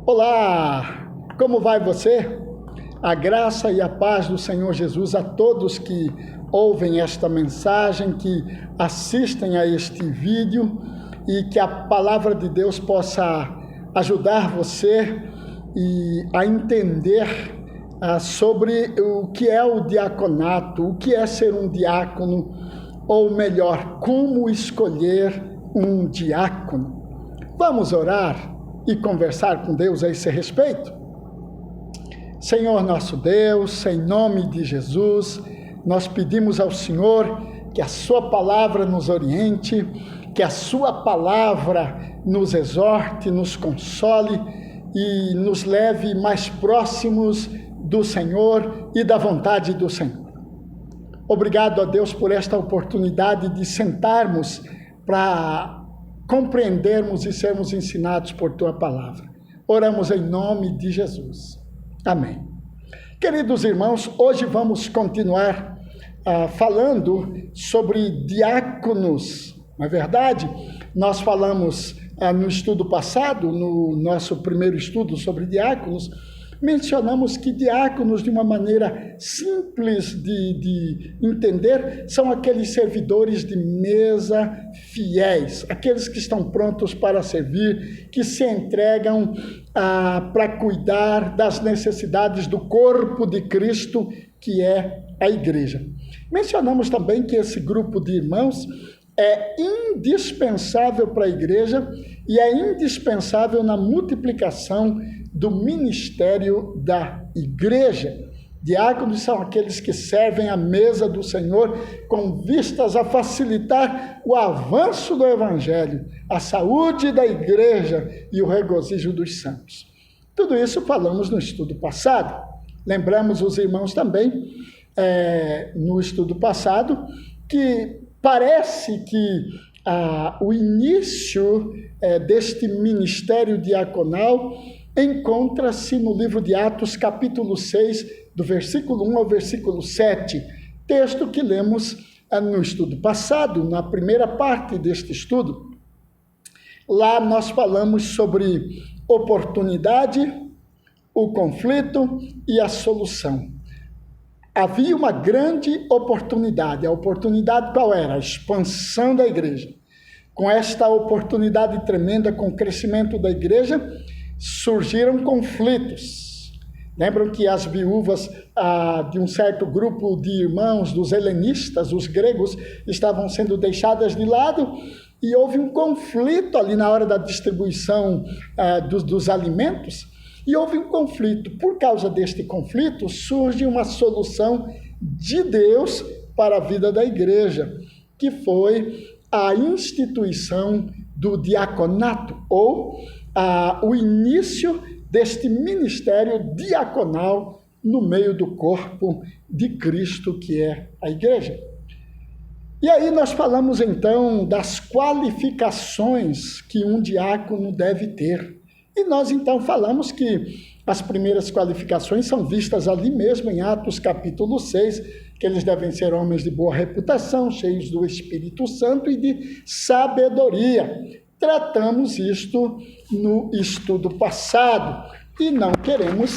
Olá, como vai você? A graça e a paz do Senhor Jesus a todos que ouvem esta mensagem, que assistem a este vídeo e que a palavra de Deus possa ajudar você a entender sobre o que é o diaconato, o que é ser um diácono, ou melhor, como escolher um diácono. Vamos orar e conversar com Deus a esse respeito? Senhor nosso Deus, em nome de Jesus, nós pedimos ao Senhor que a sua palavra nos oriente, que a sua palavra nos exorte, nos console e nos leve mais próximos do Senhor e da vontade do Senhor. Obrigado a Deus por esta oportunidade de sentarmos para compreendermos e sermos ensinados por Tua Palavra. Oramos em nome de Jesus. Amém. Queridos irmãos, hoje vamos continuar falando sobre diáconos. Não é verdade? Nós falamos no estudo passado, no nosso primeiro estudo sobre diáconos, mencionamos que diáconos, de uma maneira simples de entender, são aqueles servidores de mesa fiéis, aqueles que estão prontos para servir, que se entregam para cuidar das necessidades do corpo de Cristo, que é a igreja. Mencionamos também que esse grupo de irmãos é indispensável para a igreja e é indispensável na multiplicação do ministério da igreja. Diáconos são aqueles que servem à mesa do Senhor com vistas a facilitar o avanço do evangelho, a saúde da igreja e o regozijo dos santos. Tudo isso falamos no estudo passado. Lembramos os irmãos também, no estudo passado, que parece que o início deste ministério diaconal encontra-se no livro de Atos, capítulo 6, do versículo 1 ao versículo 7, texto que lemos no estudo passado, na primeira parte deste estudo. Lá nós falamos sobre oportunidade, o conflito e a solução. Havia uma grande oportunidade. A oportunidade qual era? A expansão da igreja. Com esta oportunidade tremenda, com o crescimento da igreja, surgiram conflitos. Lembram que as viúvas de um certo grupo de irmãos, dos helenistas, os gregos, estavam sendo deixadas de lado e houve um conflito ali na hora da distribuição dos alimentos. E houve um conflito. Por causa deste conflito, surge uma solução de Deus para a vida da igreja, que foi a instituição do diaconato, ou o início deste ministério diaconal no meio do corpo de Cristo, que é a igreja. E aí nós falamos então das qualificações que um diácono deve ter. E nós então falamos que as primeiras qualificações são vistas ali mesmo em Atos capítulo 6, que eles devem ser homens de boa reputação, cheios do Espírito Santo e de sabedoria. Tratamos isto no estudo passado e não queremos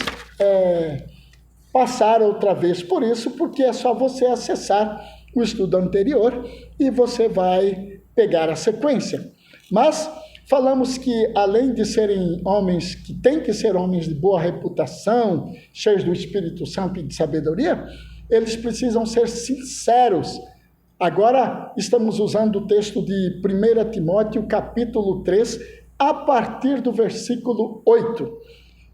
passar outra vez por isso, porque é só você acessar o estudo anterior e você vai pegar a sequência. Mas falamos que, além de serem homens que têm que ser homens de boa reputação, cheios do Espírito Santo e de sabedoria, eles precisam ser sinceros. Agora estamos usando o texto de 1 Timóteo, capítulo 3, a partir do versículo 8.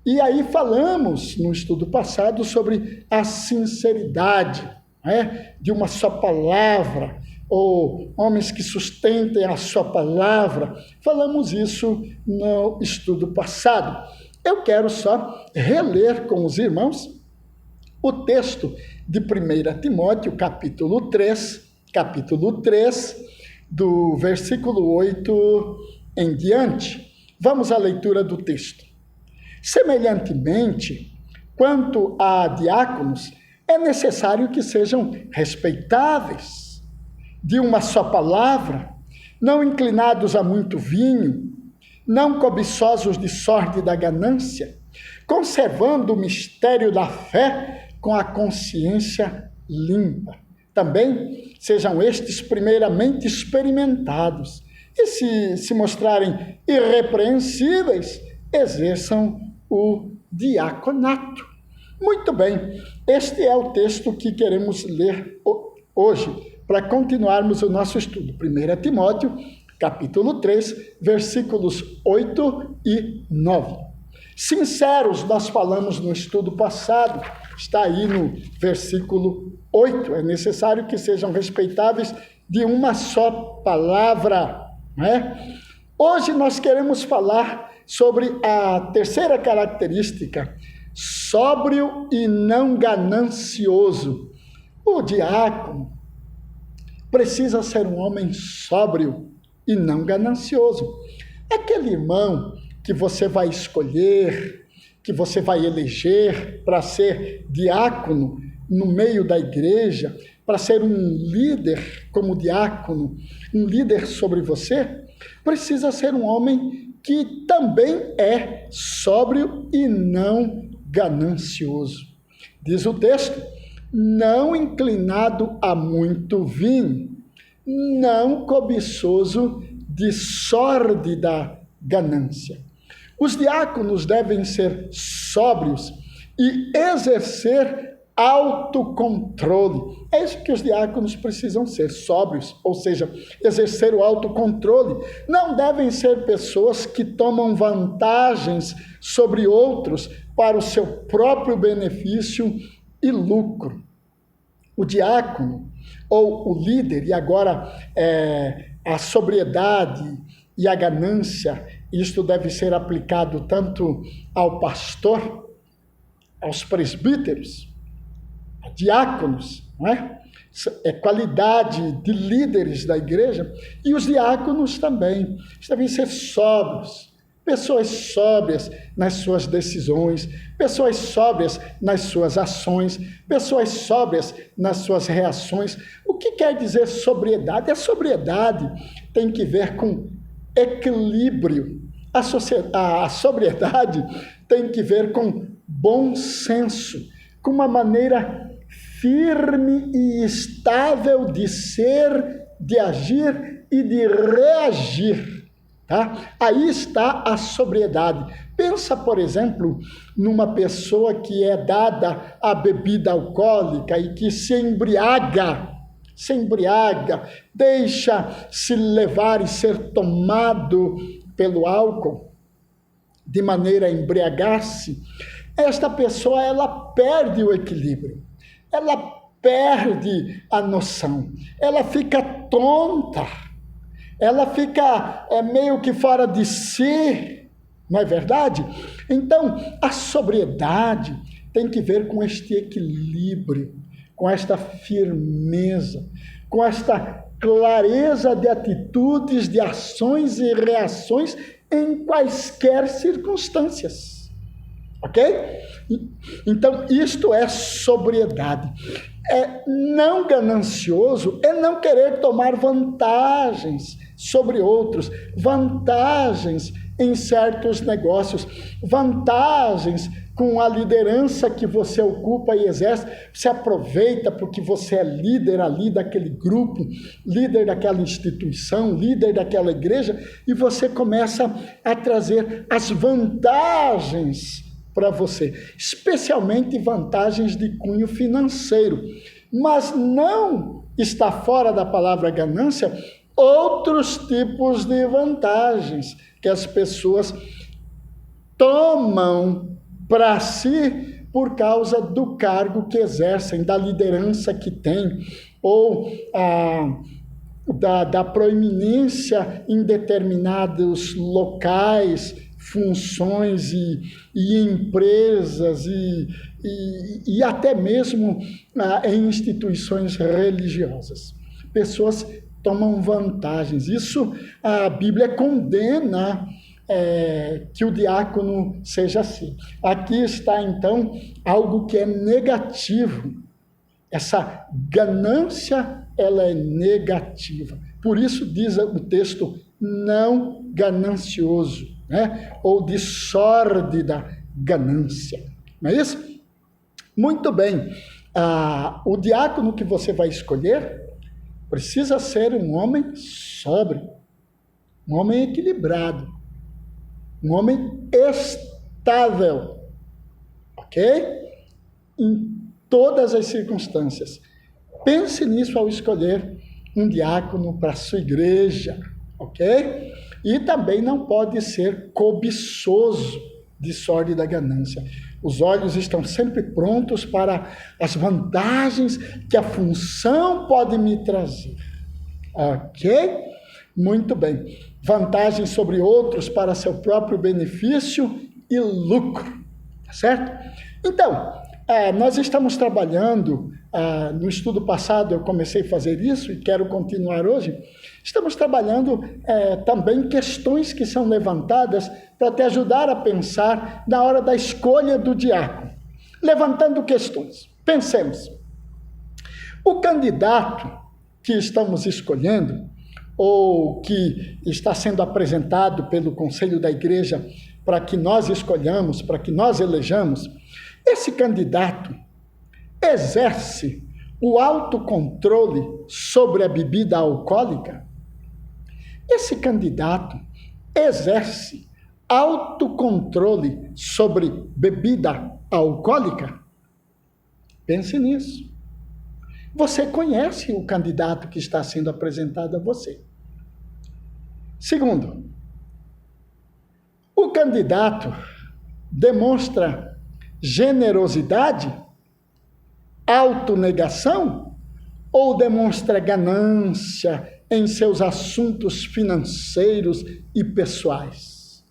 E aí falamos, no estudo passado, sobre a sinceridade, de uma só palavra, ou homens que sustentem a sua palavra. Falamos isso no estudo passado. Eu quero só reler com os irmãos o texto de 1 Timóteo, capítulo 3, do versículo 8 em diante. Vamos à leitura do texto. Semelhantemente, quanto a diáconos, é necessário que sejam respeitáveis, de uma só palavra, não inclinados a muito vinho, não cobiçosos de sorte da ganância, conservando o mistério da fé com a consciência limpa. Também sejam estes primeiramente experimentados e, se mostrarem irrepreensíveis, exerçam o diaconato. Muito bem, este é o texto que queremos ler hoje, para continuarmos o nosso estudo. 1 Timóteo, capítulo 3, versículos 8 e 9. Sinceros, nós falamos no estudo passado, está aí no versículo 8. É necessário que sejam respeitáveis de uma só palavra, não é? Hoje nós queremos falar sobre a terceira característica, sóbrio e não ganancioso. O diácono precisa ser um homem sóbrio e não ganancioso. Aquele irmão que você vai escolher, que você vai eleger para ser diácono no meio da igreja, para ser um líder como diácono, um líder sobre você, precisa ser um homem que também é sóbrio e não ganancioso. Diz o texto, não inclinado a muito vinho, não cobiçoso de sórdida ganância. Os diáconos devem ser sóbrios e exercer autocontrole. É isso que os diáconos precisam ser, sóbrios, ou seja, exercer o autocontrole. Não devem ser pessoas que tomam vantagens sobre outros para o seu próprio benefício e lucro. O diácono, ou o líder, e agora a sobriedade e a ganância, isto deve ser aplicado tanto ao pastor, aos presbíteros, a diáconos, não é? É qualidade de líderes da igreja, e os diáconos também devem ser sóbrios, pessoas sóbrias nas suas decisões, pessoas sóbrias nas suas ações, pessoas sóbrias nas suas reações. O que quer dizer sobriedade? A sobriedade tem que ver com equilíbrio. A sobriedade tem que ver com bom senso, com uma maneira firme e estável de ser, de agir e de reagir. Tá? Aí está a sobriedade. Pensa, por exemplo, numa pessoa que é dada à bebida alcoólica e que se embriaga, deixa-se levar e ser tomado pelo álcool, de maneira a embriagar-se. Esta pessoa, ela perde o equilíbrio, ela perde a noção, ela fica tonta, ela fica meio que fora de si, não é verdade? Então, a sobriedade tem que ver com este equilíbrio, com esta firmeza, com esta clareza de atitudes, de ações e reações em quaisquer circunstâncias. Ok? Então, isto é sobriedade. É não ganancioso, é não querer tomar vantagens sobre outros, vantagens em certos negócios, vantagens com a liderança que você ocupa e exerce. Você aproveita porque você é líder ali daquele grupo, líder daquela instituição, líder daquela igreja, e você começa a trazer as vantagens para você, especialmente vantagens de cunho financeiro. Mas não está fora da palavra ganância outros tipos de vantagens que as pessoas tomam para si por causa do cargo que exercem, da liderança que têm, ou da proeminência em determinados locais, funções e empresas e até mesmo em instituições religiosas. Pessoas tomam vantagens. Isso a Bíblia condena que o diácono seja assim. Aqui está, então, algo que é negativo. Essa ganância, ela é negativa. Por isso diz o texto, não ganancioso, né? Ou de sórdida ganância. Não é isso? Muito bem. O diácono que você vai escolher precisa ser um homem sóbrio, um homem equilibrado, um homem estável, ok? Em todas as circunstâncias. Pense nisso ao escolher um diácono para a sua igreja, ok? E também não pode ser cobiçoso de sórdida ganância. Os olhos estão sempre prontos para as vantagens que a função pode me trazer, ok? Muito bem. Vantagens sobre outros para seu próprio benefício e lucro, tá certo? Então, nós estamos trabalhando, no estudo passado eu comecei a fazer isso e quero continuar hoje. Estamos trabalhando também questões que são levantadas para te ajudar a pensar na hora da escolha do diácono. Levantando questões. Pensemos. O candidato que estamos escolhendo, ou que está sendo apresentado pelo Conselho da Igreja para que nós escolhamos, para que nós elejamos, esse candidato exerce o autocontrole sobre a bebida alcoólica? Esse candidato exerce autocontrole sobre bebida alcoólica? Pense nisso. Você conhece o candidato que está sendo apresentado a você. Segundo, o candidato demonstra generosidade, autonegação ou demonstra ganância em seus assuntos financeiros e pessoais?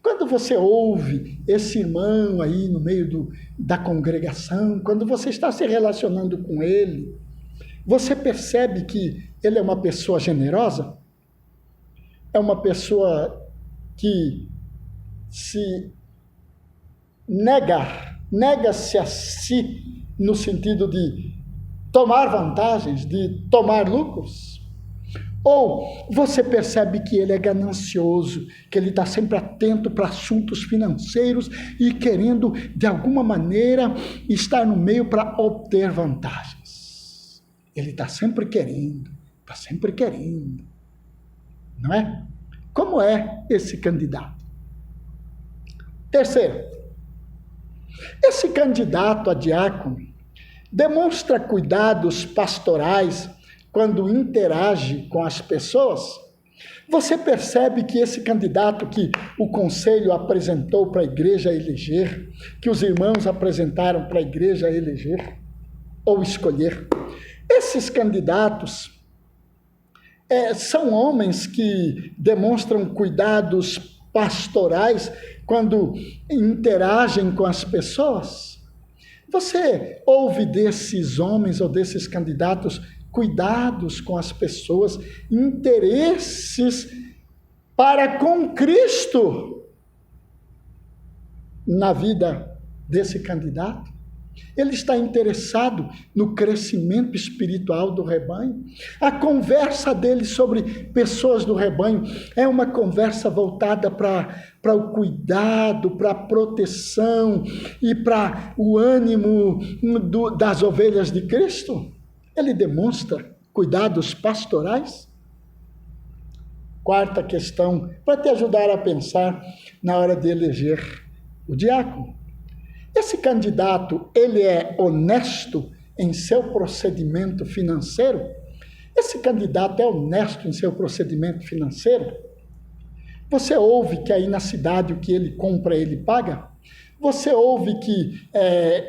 Quando você ouve esse irmão aí no meio da congregação, quando você está se relacionando com ele, você percebe que ele é uma pessoa generosa? É uma pessoa que se nega-se a si no sentido de tomar vantagens, de tomar lucros? Ou você percebe que ele é ganancioso, que ele está sempre atento para assuntos financeiros e querendo, de alguma maneira, estar no meio para obter vantagens? Ele está sempre querendo, não é? Como é esse candidato? Terceiro, esse candidato a diácono demonstra cuidados pastorais quando interage com as pessoas? Você percebe que esse candidato que o conselho apresentou para a igreja eleger, que os irmãos apresentaram para a igreja eleger ou escolher, esses candidatos são homens que demonstram cuidados pastorais quando interagem com as pessoas? Você ouve desses homens ou desses candidatos cuidados com as pessoas, interesses para com Cristo na vida desse candidato? Ele está interessado no crescimento espiritual do rebanho? A conversa dele sobre pessoas do rebanho é uma conversa voltada para o cuidado, para a proteção e para o ânimo das ovelhas de Cristo? Ele demonstra cuidados pastorais? Quarta questão, para te ajudar a pensar na hora de eleger o diácono. Esse candidato, ele é honesto em seu procedimento financeiro? Esse candidato é honesto em seu procedimento financeiro? Você ouve que aí na cidade o que ele compra, ele paga? Você ouve que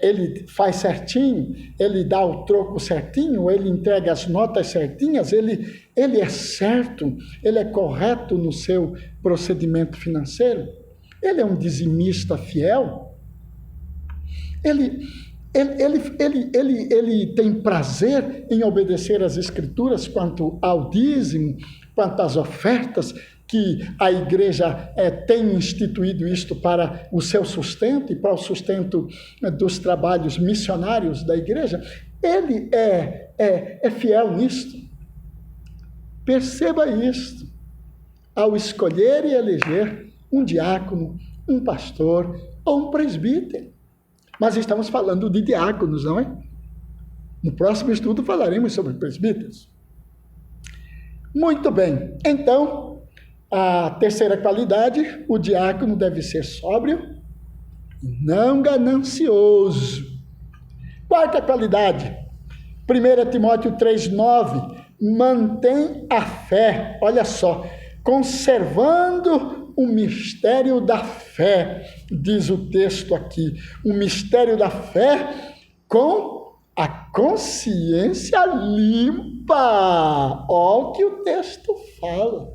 ele faz certinho, ele dá o troco certinho, ele entrega as notas certinhas, ele é certo, ele é correto no seu procedimento financeiro? Ele é um dizimista fiel? Ele tem prazer em obedecer às Escrituras quanto ao dízimo, quanto às ofertas, que a igreja tem instituído isto para o seu sustento e para o sustento dos trabalhos missionários da igreja? Ele é fiel nisto? Perceba isto. ao escolher e eleger um diácono, um pastor ou um presbítero. Mas estamos falando de diáconos, não é? No próximo estudo falaremos sobre presbíteros. Muito bem. Então, a terceira qualidade, o diácono deve ser sóbrio e não ganancioso. Quarta qualidade, 1 Timóteo 3,9, mantém a fé, olha só, conservando o mistério da fé, diz o texto aqui, o mistério da fé com a consciência limpa. Olha o que o texto fala.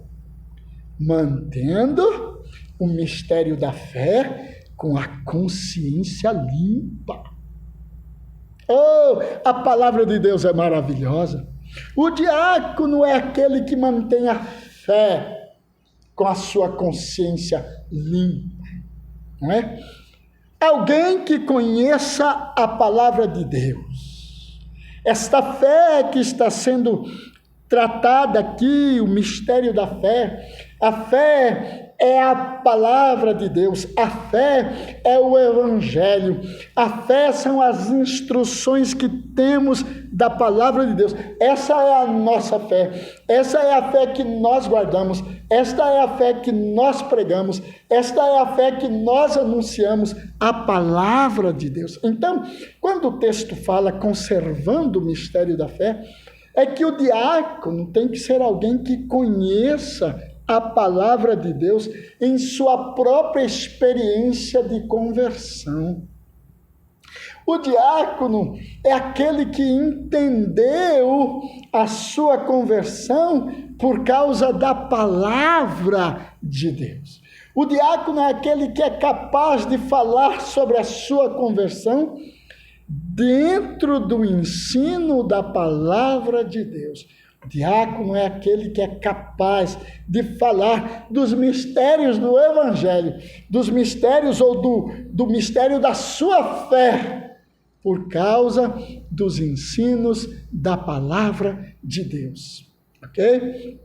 Mantendo o mistério da fé com a consciência limpa. Oh, a palavra de Deus é maravilhosa. O diácono é aquele que mantém a fé com a sua consciência limpa, não é? Alguém que conheça a palavra de Deus. Esta fé que está sendo tratada aqui, o mistério da fé. A fé é a palavra de Deus, a fé é o evangelho, a fé são as instruções que temos da palavra de Deus. Essa é a nossa fé, essa é a fé que nós guardamos, esta é a fé que nós pregamos, esta é a fé que nós anunciamos, a palavra de Deus. Então, quando o texto fala conservando o mistério da fé, é que o diácono tem que ser alguém que conheça a palavra de Deus em sua própria experiência de conversão. O diácono é aquele que entendeu a sua conversão por causa da palavra de Deus. O diácono é aquele que é capaz de falar sobre a sua conversão dentro do ensino da palavra de Deus. O diácono é aquele que é capaz de falar dos mistérios do evangelho, dos mistérios ou do mistério da sua fé, por causa dos ensinos da palavra de Deus. Ok?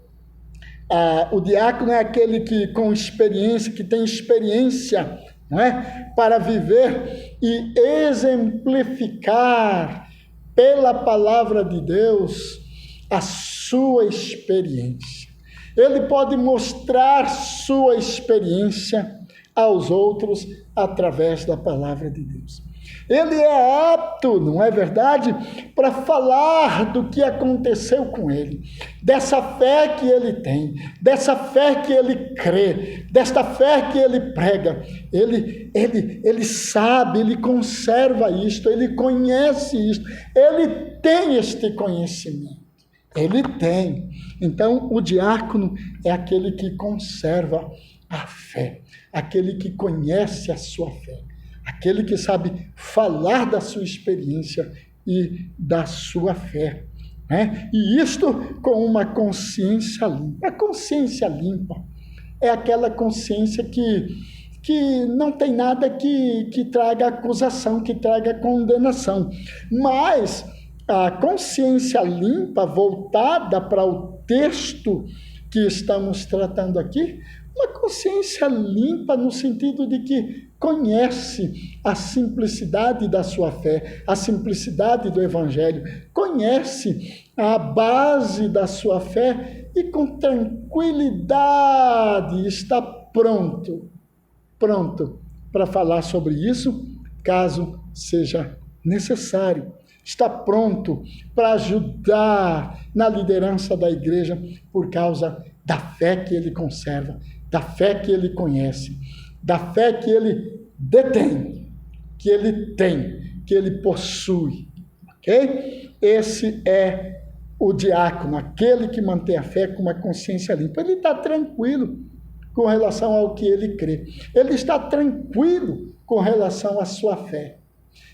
O diácono é aquele que com experiência, que tem experiência, não é? Para viver e exemplificar pela palavra de Deus a sua experiência. Ele pode mostrar sua experiência aos outros através da palavra de Deus. Ele é apto, não é verdade, para falar do que aconteceu com ele, dessa fé que ele tem, dessa fé que ele crê, desta fé que ele prega. Ele sabe, ele conserva isto, ele conhece isto, ele tem este conhecimento. Ele tem. Então, o diácono é aquele que conserva a fé, aquele que conhece a sua fé, aquele que sabe falar da sua experiência e da sua fé, né? E isto com uma consciência limpa. A consciência limpa é aquela consciência que não tem nada que traga acusação, que traga condenação, mas a consciência limpa, voltada para o texto que estamos tratando aqui, uma consciência limpa no sentido de que conhece a simplicidade da sua fé, a simplicidade do evangelho, conhece a base da sua fé e com tranquilidade está pronto para falar sobre isso, caso seja necessário. Está pronto para ajudar na liderança da igreja por causa da fé que ele conserva, da fé que ele conhece, da fé que ele detém, que ele tem, que ele possui. Ok? Esse é o diácono, aquele que mantém a fé com uma consciência limpa. Ele está tranquilo com relação ao que ele crê. Ele está tranquilo com relação à sua fé.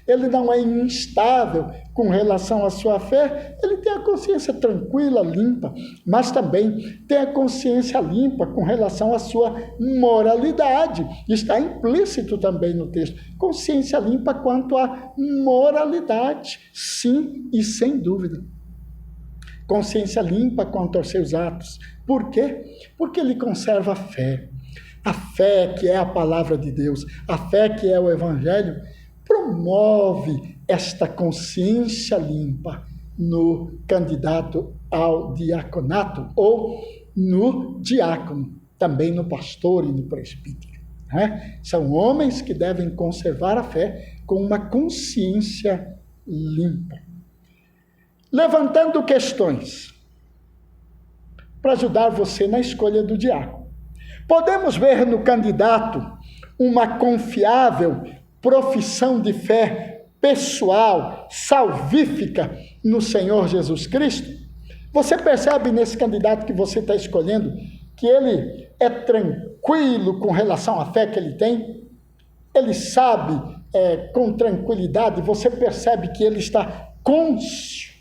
Ele não é instável com relação à sua fé, ele tem a consciência tranquila, limpa, mas também tem a consciência limpa com relação à sua moralidade. Está implícito também no texto. Consciência limpa quanto à moralidade, sim e sem dúvida. consciência limpa quanto aos seus atos. Por quê? Porque ele conserva a fé. A fé que é a palavra de Deus, a fé que é o Evangelho, promove esta consciência limpa no candidato ao diaconato ou no diácono, também no pastor e no presbítero. Né? São homens que devem conservar a fé com uma consciência limpa. Levantando questões para ajudar você na escolha do diácono. Podemos ver no candidato uma confiável profissão de fé pessoal, salvífica no Senhor Jesus Cristo? Você percebe nesse candidato que você está escolhendo que ele é tranquilo com relação à fé que ele tem? Ele sabe com tranquilidade, você percebe que ele está cônscio,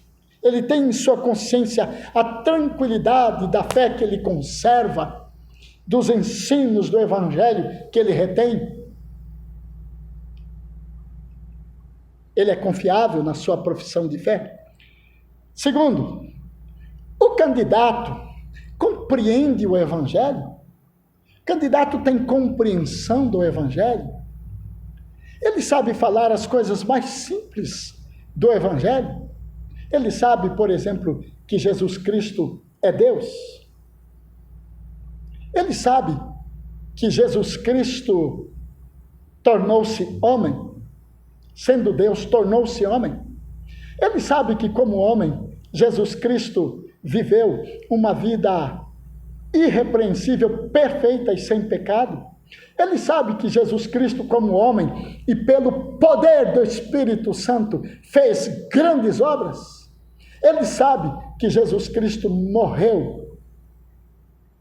ele tem em sua consciência a tranquilidade da fé que ele conserva, dos ensinos do Evangelho que ele retém? Ele é confiável na sua profissão de fé? Segundo, o candidato compreende o Evangelho? O candidato tem compreensão do Evangelho? Ele sabe falar as coisas mais simples do Evangelho? Ele sabe, por exemplo, que Jesus Cristo é Deus? Ele sabe que Jesus Cristo tornou-se homem? Sendo Deus, tornou-se homem? Ele sabe que, como homem, Jesus Cristo viveu uma vida irrepreensível, perfeita e sem pecado? Ele sabe que Jesus Cristo, como homem, e pelo poder do Espírito Santo, fez grandes obras? Ele sabe que Jesus Cristo morreu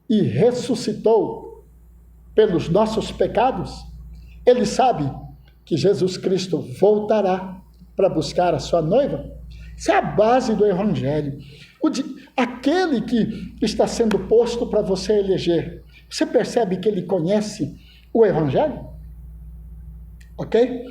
e ressuscitou pelos nossos pecados? Ele sabe que Jesus Cristo voltará para buscar a sua noiva? Isso é a base do Evangelho. Aquele que está sendo posto para você eleger, você percebe que ele conhece o Evangelho? Ok?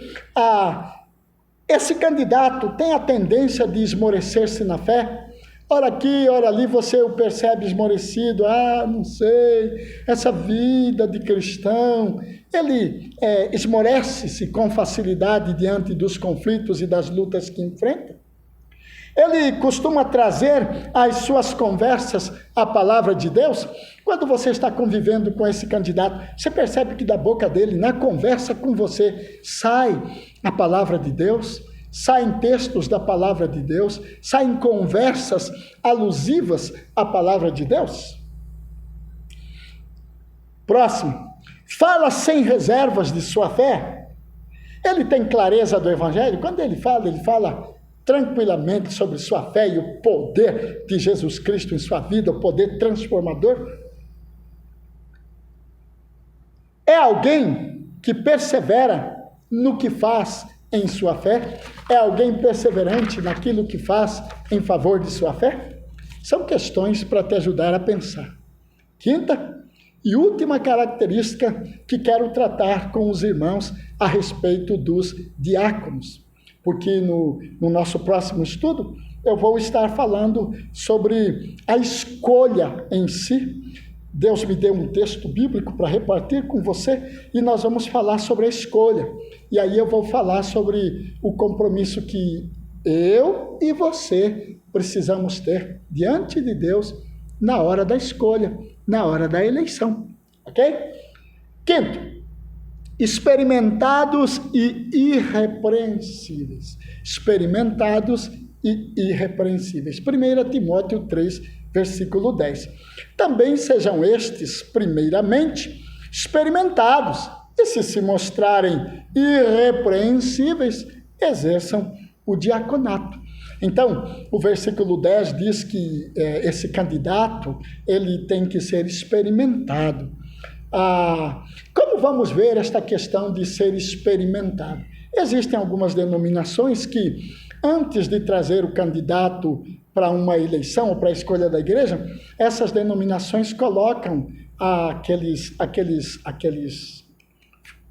Esse candidato tem a tendência de esmorecer-se na fé? Ora aqui, ora ali, você o percebe esmorecido. Não sei, essa vida de cristão. Ele esmorece-se com facilidade diante dos conflitos e das lutas que enfrenta? Ele costuma trazer às suas conversas a palavra de Deus? Quando você está convivendo com esse candidato, você percebe que da boca dele, na conversa com você, sai a palavra de Deus? Saem textos da palavra de Deus? Saem conversas alusivas à palavra de Deus? Próximo. Fala sem reservas de sua fé? Ele tem clareza do Evangelho? Quando ele fala tranquilamente sobre sua fé e o poder de Jesus Cristo em sua vida, o poder transformador? É alguém que persevera no que faz em sua fé? É alguém perseverante naquilo que faz em favor de sua fé? São questões para te ajudar a pensar. Quinta e última característica que quero tratar com os irmãos a respeito dos diáconos, porque no nosso próximo estudo eu vou estar falando sobre a escolha em si. Deus me deu um texto bíblico para repartir com você e nós vamos falar sobre a escolha. E aí eu vou falar sobre o compromisso que eu e você precisamos ter diante de Deus na hora da escolha, na hora da eleição. Ok? Quinto, experimentados e irrepreensíveis. Experimentados e irrepreensíveis. 1 Timóteo 3, versículo 10. Também sejam estes, primeiramente, experimentados, e se mostrarem irrepreensíveis, exerçam o diaconato. Então, o versículo 10 diz que esse candidato, ele tem que ser experimentado. Como vamos ver esta questão de ser experimentado? Existem algumas denominações que, antes de trazer o candidato para uma eleição ou para a escolha da igreja, essas denominações colocam aqueles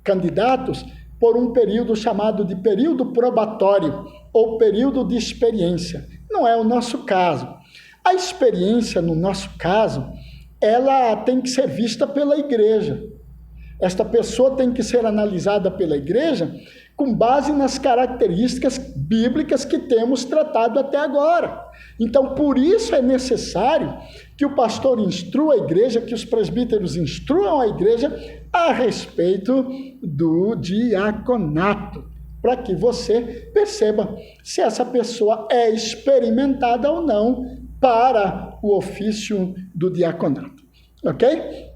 candidatos por um período chamado de período probatório ou período de experiência. Não é o nosso caso. A experiência, no nosso caso, ela tem que ser vista pela igreja. Esta pessoa tem que ser analisada pela igreja com base nas características bíblicas que temos tratado até agora. Então, por isso é necessário que o pastor instrua a igreja, que os presbíteros instruam a igreja a respeito do diaconato, para que você perceba se essa pessoa é experimentada ou não para o ofício do diaconato. Ok?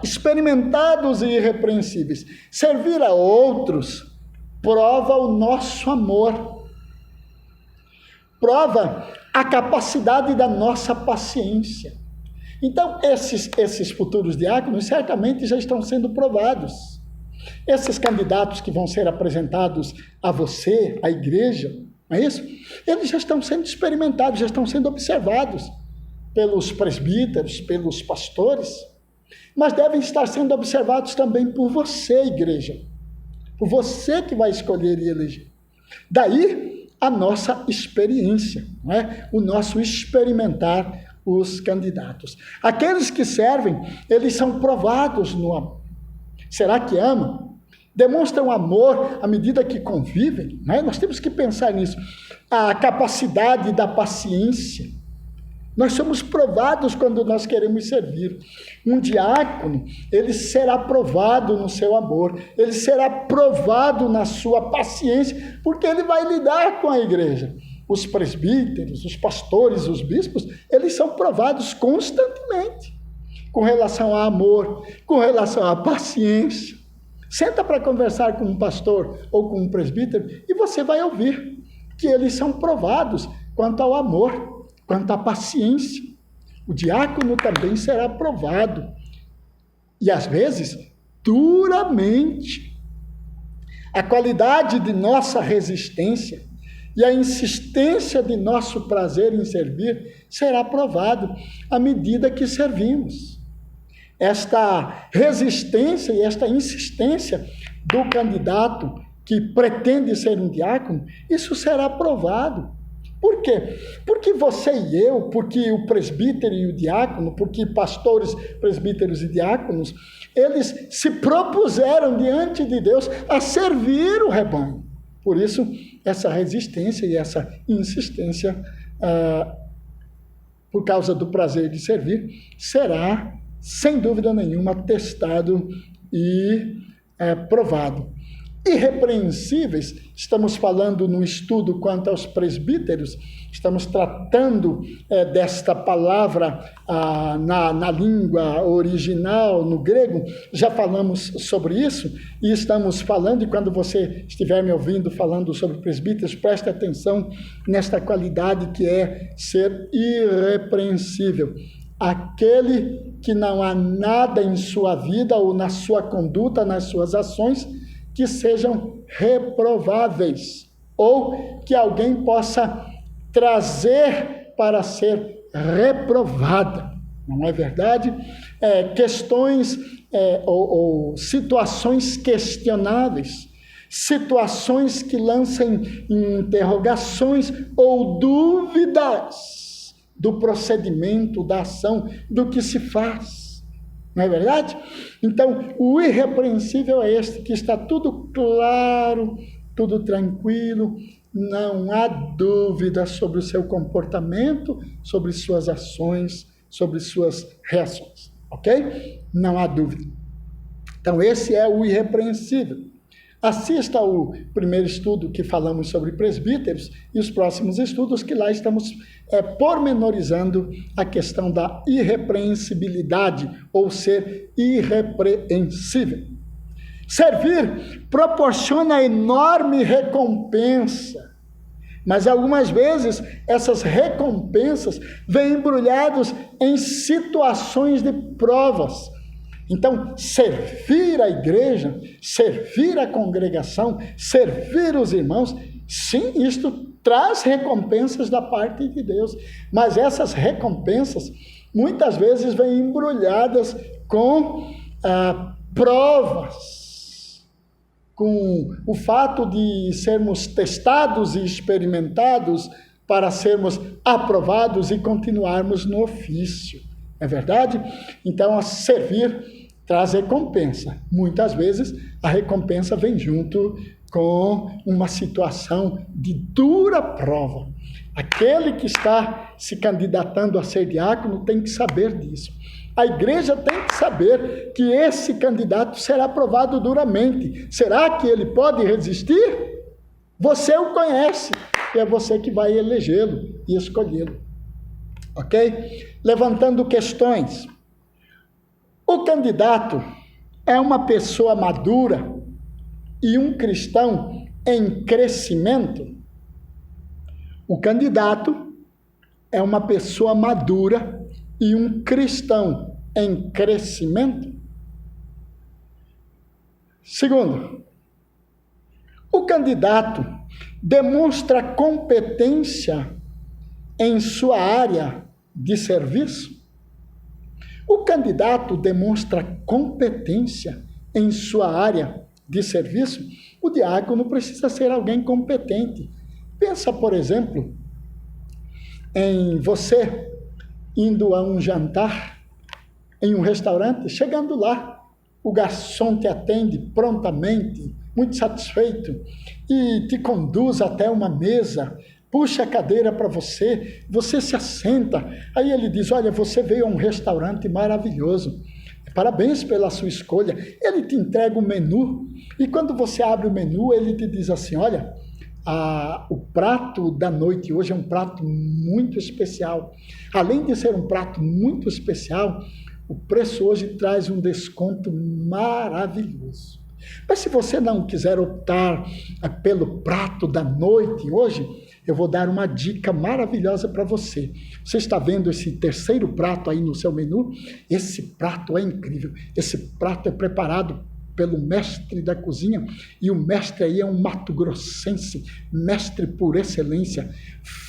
Experimentados e irrepreensíveis. Servir a outros prova o nosso amor, prova a capacidade da nossa paciência. Então, esses futuros diáconos certamente já estão sendo provados. Esses candidatos que vão ser apresentados a você, à igreja, não é isso? Eles já estão sendo experimentados, já estão sendo observados pelos presbíteros, pelos pastores, mas devem estar sendo observados também por você, igreja. Por você que vai escolher e eleger. Daí a nossa experiência, não é? O nosso experimentar os candidatos. Aqueles que servem, eles são provados no amor. Será que amam? Demonstram amor à medida que convivem? Não é? Nós temos que pensar nisso. A capacidade da paciência. Nós somos provados quando nós queremos servir. Um diácono, ele será provado no seu amor, ele será provado na sua paciência, porque ele vai lidar com a igreja. Os presbíteros, os pastores, os bispos, eles são provados constantemente com relação ao amor, com relação à paciência. Senta para conversar com um pastor ou com um presbítero e você vai ouvir que eles são provados quanto ao amor, quanto à paciência. O diácono também será provado. E às vezes, duramente. A qualidade de nossa resistência e a insistência de nosso prazer em servir será provado à medida que servimos. Esta resistência e esta insistência do candidato que pretende ser um diácono, isso será provado. Por quê? Porque você e eu, porque o presbítero e o diácono, porque pastores, presbíteros e diáconos, eles se propuseram diante de Deus a servir o rebanho. Por isso, essa resistência e essa insistência, por causa do prazer de servir, será, sem dúvida nenhuma, testado e provado. Irrepreensíveis, estamos falando no estudo quanto aos presbíteros, estamos tratando desta palavra na língua original, no grego, já falamos sobre isso, e estamos falando, e quando você estiver me ouvindo falando sobre presbíteros, preste atenção nesta qualidade que é ser irrepreensível. Aquele que não há nada em sua vida ou na sua conduta, nas suas ações, que sejam reprováveis, ou que alguém possa trazer para ser reprovada. Não é verdade? Questões ou situações questionáveis, situações que lancem interrogações ou dúvidas do procedimento, da ação, do que se faz. Não é verdade? Então, o irrepreensível é este, que está tudo claro, tudo tranquilo, não há dúvida sobre o seu comportamento, sobre suas ações, sobre suas reações, ok? Não há dúvida. Então, esse é o irrepreensível. Assista ao primeiro estudo que falamos sobre presbíteros e os próximos estudos que lá estamos pormenorizando a questão da irrepreensibilidade ou ser irrepreensível. Servir proporciona enorme recompensa, mas algumas vezes essas recompensas vêm embrulhadas em situações de provas. Então, servir a igreja, servir a congregação, servir os irmãos, sim, isto traz recompensas da parte de Deus. Mas essas recompensas, muitas vezes, vêm embrulhadas com provas, com o fato de sermos testados e experimentados para sermos aprovados e continuarmos no ofício. É verdade? Então, a servir traz recompensa. Muitas vezes, a recompensa vem junto com uma situação de dura prova. Aquele que está se candidatando a ser diácono tem que saber disso. A igreja tem que saber que esse candidato será provado duramente. Será que ele pode resistir? Você o conhece, e é você que vai elegê-lo e escolhê-lo. Ok? Levantando questões. O candidato é uma pessoa madura e um cristão em crescimento. O candidato é uma pessoa madura e um cristão em crescimento. Segundo, o candidato demonstra competência em sua área de serviço. O candidato demonstra competência em sua área de serviço. O diácono precisa ser alguém competente. Pensa, por exemplo, em você indo a um jantar em um restaurante, chegando lá, o garçom te atende prontamente, muito satisfeito, e te conduz até uma mesa, puxa a cadeira para você, você se assenta, aí ele diz, olha, você veio a um restaurante maravilhoso, parabéns pela sua escolha. Ele te entrega o menu, e quando você abre o menu, ele te diz assim, olha, o prato da noite hoje é um prato muito especial. Além de ser um prato muito especial, o preço hoje traz um desconto maravilhoso. Mas se você não quiser optar pelo prato da noite hoje, eu vou dar uma dica maravilhosa para você. Você está vendo esse terceiro prato aí no seu menu? Esse prato é incrível. Esse prato é preparado pelo mestre da cozinha, e o mestre aí é um mato-grossense, mestre por excelência,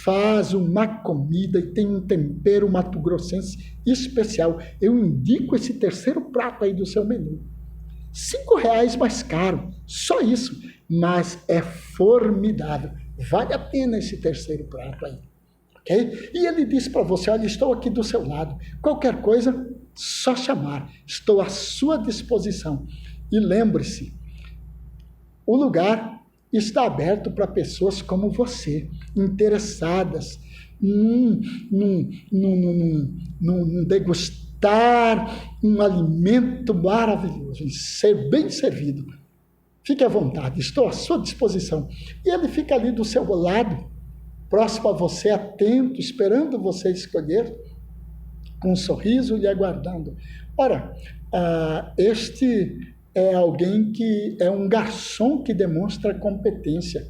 faz uma comida e tem um tempero mato-grossense especial. Eu indico esse terceiro prato aí do seu menu. R$5 mais caro, só isso, mas é formidável. Vale a pena esse terceiro prato aí, ok? E ele diz para você, olha, estou aqui do seu lado, qualquer coisa, só chamar, estou à sua disposição. E lembre-se, o lugar está aberto para pessoas como você, interessadas num degustar um alimento maravilhoso, em ser bem servido. Fique à vontade, estou à sua disposição. E ele fica ali do seu lado, próximo a você, atento, esperando você escolher, com um sorriso lhe aguardando. Ora, este é alguém que é um garçom que demonstra competência.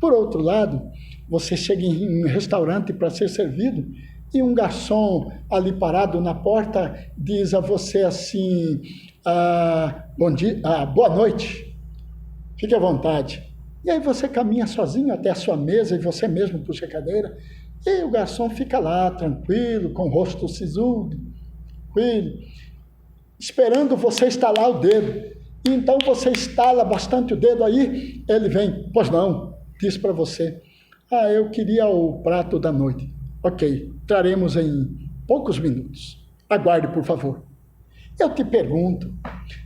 Por outro lado, você chega em um restaurante para ser servido e um garçom ali parado na porta diz a você assim, bom dia, boa noite, fique à vontade. E aí você caminha sozinho até a sua mesa e você mesmo puxa a cadeira e o garçom fica lá tranquilo, com o rosto sisudo, tranquilo, esperando você estalar o dedo. E então você estala bastante o dedo aí, ele vem, pois não, diz para você, eu queria o prato da noite. Ok, traremos em poucos minutos. Aguarde, por favor. Eu te pergunto,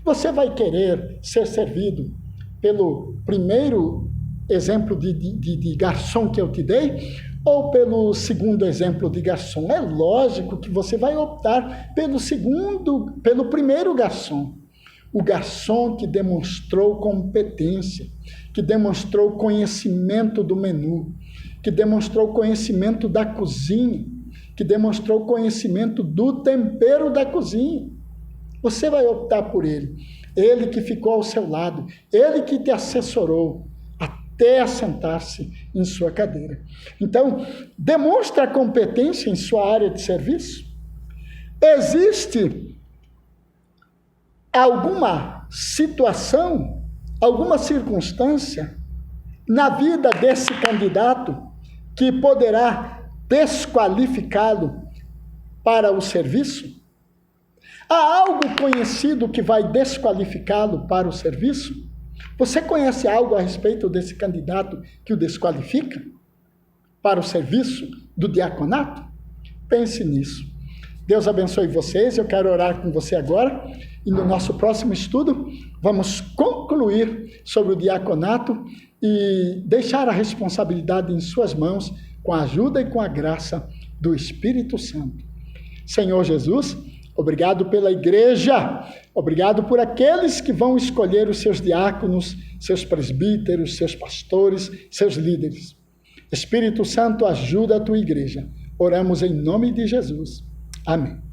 você vai querer ser servido pelo primeiro exemplo de garçom que eu te dei ou pelo segundo exemplo de garçom? É lógico que você vai optar pelo primeiro garçom. O garçom que demonstrou competência, que demonstrou conhecimento do menu, que demonstrou conhecimento da cozinha, que demonstrou conhecimento do tempero da cozinha. Você vai optar por ele. Ele que ficou ao seu lado, ele que te assessorou até assentar-se em sua cadeira. Então, demonstra competência em sua área de serviço. Existe alguma situação, alguma circunstância na vida desse candidato que poderá desqualificá-lo para o serviço? Há algo conhecido que vai desqualificá-lo para o serviço? Você conhece algo a respeito desse candidato que o desqualifica? para o serviço do diaconato? Pense nisso. Deus abençoe vocês. Eu quero orar com você agora. E no nosso próximo estudo, vamos concluir sobre o diaconato e deixar a responsabilidade em suas mãos com a ajuda e com a graça do Espírito Santo. Senhor Jesus, obrigado pela igreja, obrigado por aqueles que vão escolher os seus diáconos, seus presbíteros, seus pastores, seus líderes. Espírito Santo, ajuda a tua igreja. Oramos em nome de Jesus. Amém.